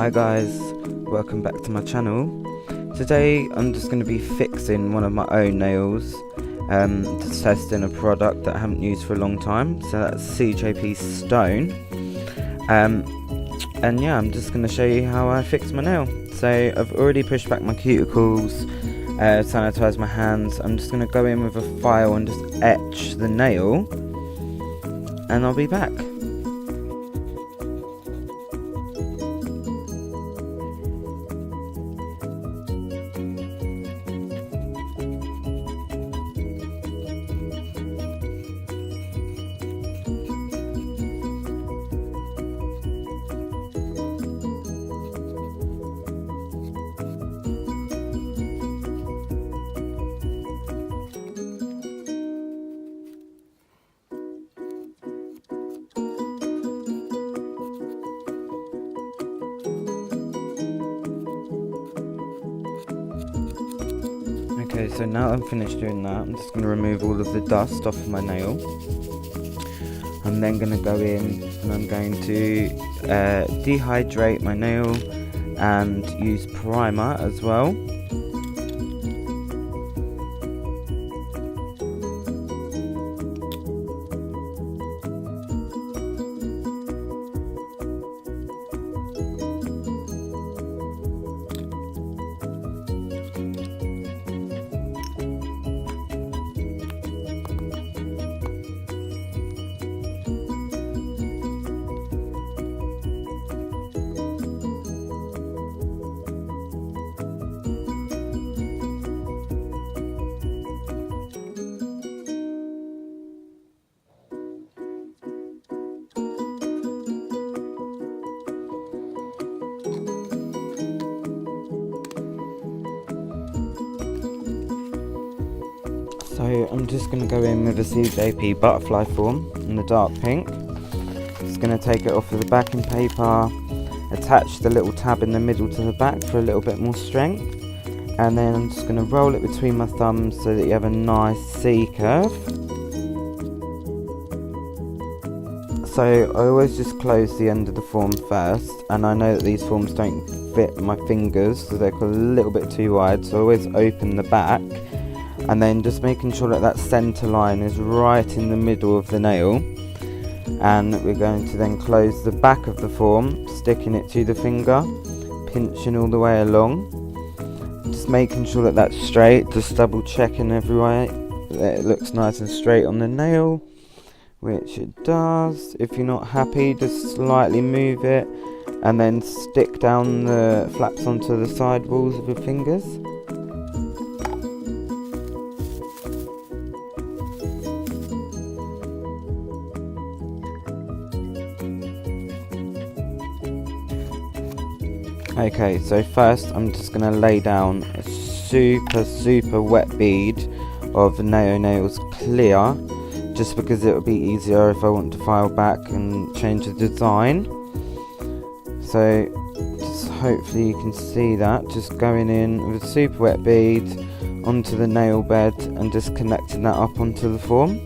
Hi guys, welcome back to my channel. Today I'm just going to be fixing one of my own nails, just testing a product that I haven't used for a long time, so that's CJP Stone. And yeah, I'm just going to show you how I fix my nail. So I've already pushed back my cuticles, sanitized my hands. I'm just going to go in with a file and just etch the nail, and I'll be back. Okay, so now I'm finished doing that, I'm just going to remove all of the dust off of my nail. I'm then going to go in and I'm going to dehydrate my nail and use primer as well. So I'm just going to go in with a CJP butterfly form in the dark pink. Just going to take it off of the backing paper, attach the little tab in the middle to the back for a little bit more strength, and then I'm just going to roll it between my thumbs so that you have a nice C curve. So I always just close the end of the form first, and I know that these forms don't fit my fingers, so they're a little bit too wide, so I always open the back. And then just making sure that that centre line is right in the middle of the nail, and we're going to then close the back of the form, sticking it to the finger, pinching all the way along, just making sure that that's straight, just double checking every way that it looks nice and straight on the nail, which it does. If you're not happy, just slightly move it and then stick down the flaps onto the side walls of your fingers. Okay, so first I'm just going to lay down a super wet bead of Naio Nails Clear, just because it will be easier if I want to file back and change the design. So just hopefully you can see that, just going in with a super wet bead onto the nail bed and just connecting that up onto the form.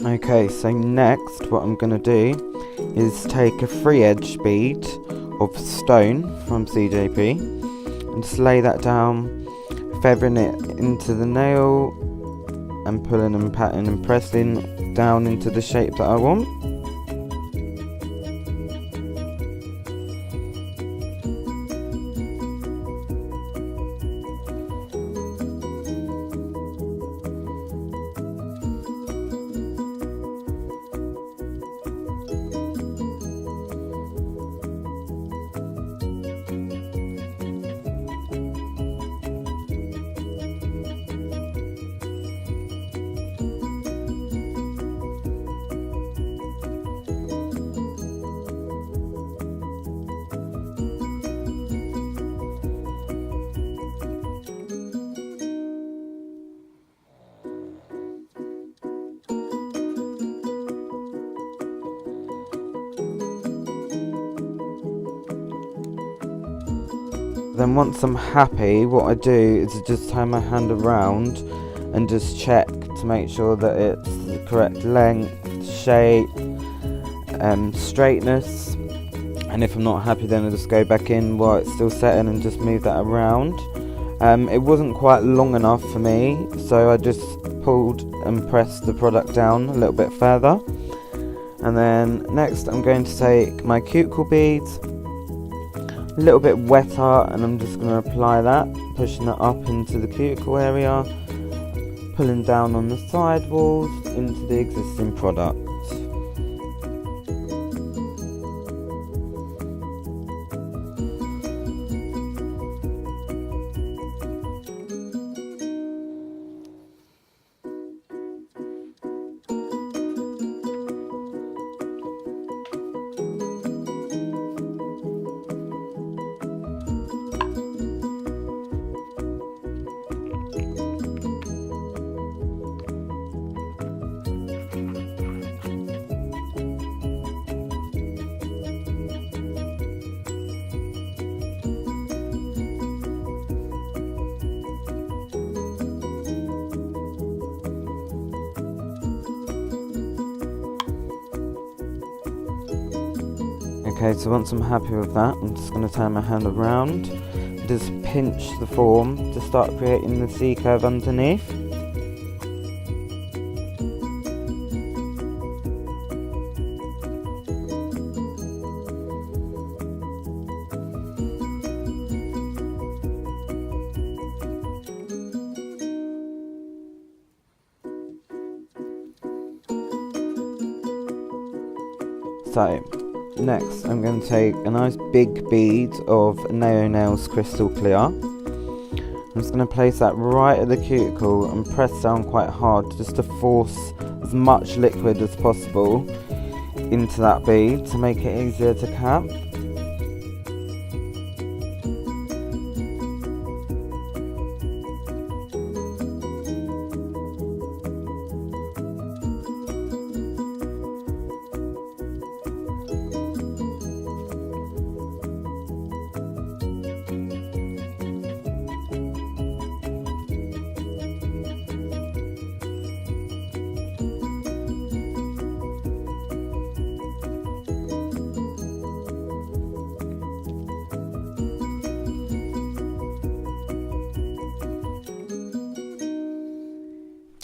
Okay, so next what I'm going to do is take a free edge bead of stone from CJP and just lay that down, feathering it into the nail and pulling and patting and pressing down into the shape that I want. Then once I'm happy, what I do is I just turn my hand around and just check to make sure that it's the correct length, shape, straightness. And if I'm not happy, then I just go back in while it's still setting and just move that around. It wasn't quite long enough for me, so I just pulled and pressed the product down a little bit further. And then next I'm going to take my cuticle beads, a little bit wetter, and I'm just going to apply that, pushing it up into the cuticle area, pulling down on the side walls into the existing product. Okay, so once I'm happy with that, I'm just going to turn my hand around, just pinch the form to start creating the C curve underneath. So, next I'm going to take a nice big bead of Naio Nails Crystal Clear. I'm just going to place that right at the cuticle and press down quite hard just to force as much liquid as possible into that bead to make it easier to cap.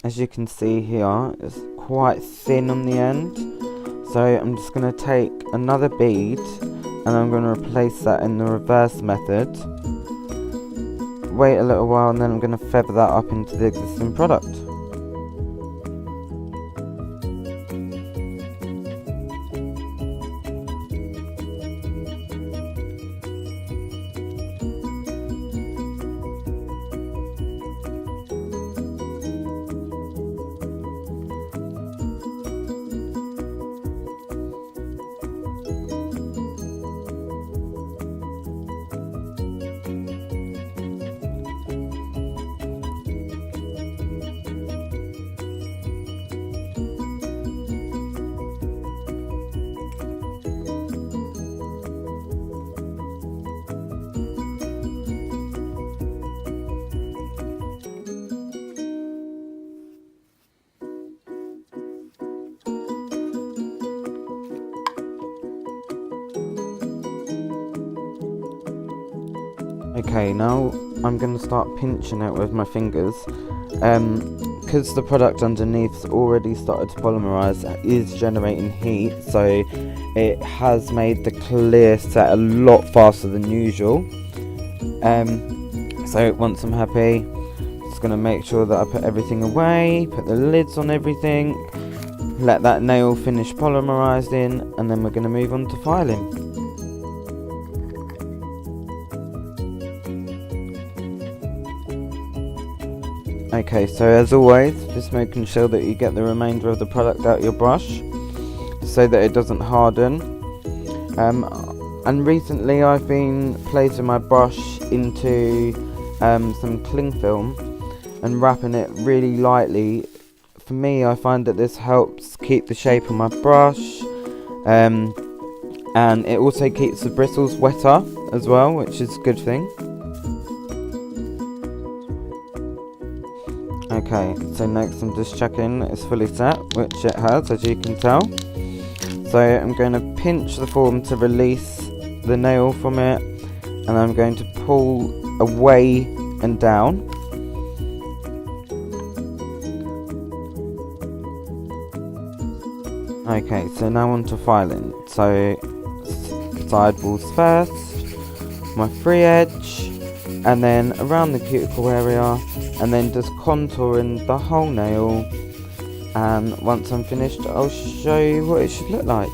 As you can see here, it's quite thin on the end, so I'm just going to take another bead and I'm going to replace that in the reverse method. Wait a little while and then I'm going to feather that up into the existing product. Okay, now I'm going to start pinching it with my fingers. Because the product underneath's already started to polymerize, it is generating heat, so it has made the clear set a lot faster than usual. So once I'm happy, just going to make sure that I put everything away, put the lids on everything, let that nail finish polymerizing, and then we're going to move on to filing. Okay, so as always, just making sure that you get the remainder of the product out your brush so that it doesn't harden. And recently I've been placing my brush into some cling film and wrapping it really lightly. For me, I find that this helps keep the shape of my brush, and it also keeps the bristles wetter as well, which is a good thing. Okay, so next I'm just checking that it's fully set, which it has, as you can tell. So I'm going to pinch the form to release the nail from it, and I'm going to pull away and down. Okay, so now on to filing. So side walls first, my free edge, and then around the cuticle area, and then just contouring the whole nail. And once I'm finished, I'll show you what it should look like.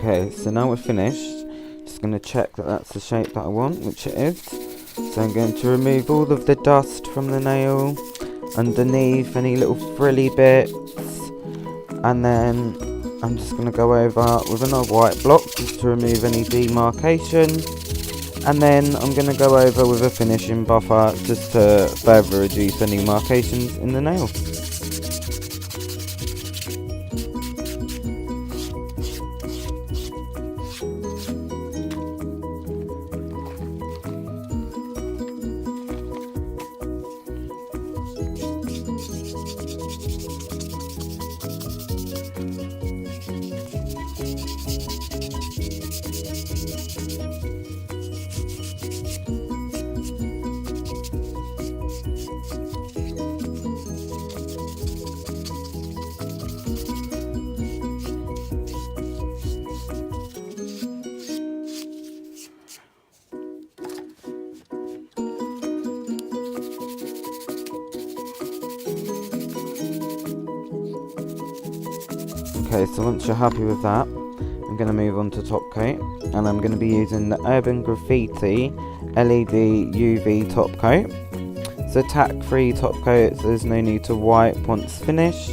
Okay, so now we're finished. Just going to check that that's the shape that I want, which it is. So I'm going to remove all of the dust from the nail, underneath any little frilly bits, and then I'm just going to go over with another white block just to remove any demarcation, and then I'm going to go over with a finishing buffer just to further reduce any markations in the nail. Okay, so once you're happy with that, I'm going to move on to top coat, and I'm going to be using the Urban Graffiti LED UV top coat. It's a tack-free top coat, so there's no need to wipe once finished.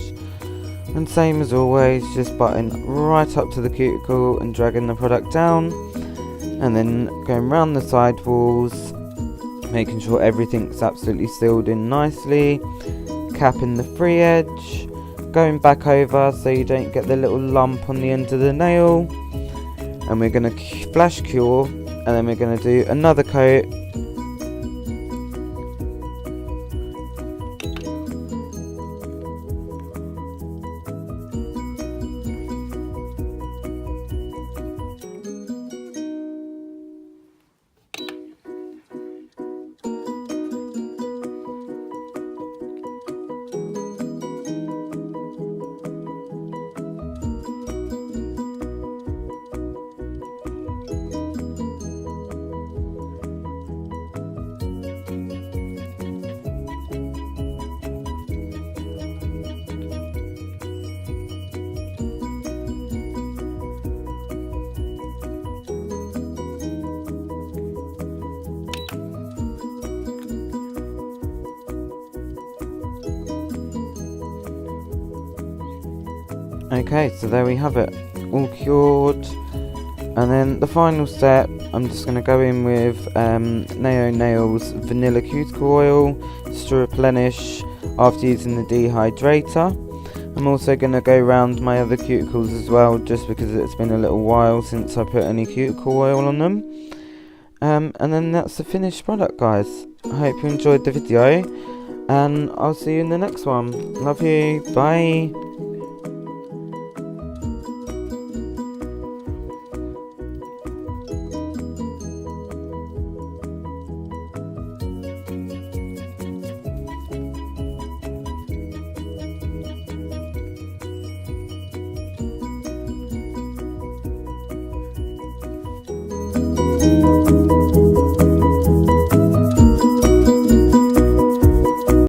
And same as always, just button right up to the cuticle and dragging the product down, and then going round the side walls, making sure everything's absolutely sealed in nicely, capping the free edge, going back over so you don't get the little lump on the end of the nail, and we're going to flash cure, and then we're going to do another coat. Okay, so there we have it, all cured. And then the final step, I'm just going to go in with Naio Nails Vanilla Cuticle Oil just to replenish after using the dehydrator. I'm also going to go around my other cuticles as well, just because it's been a little while since I put any cuticle oil on them. And then that's the finished product, guys. I hope you enjoyed the video, and I'll see you in the next one. Love you, bye.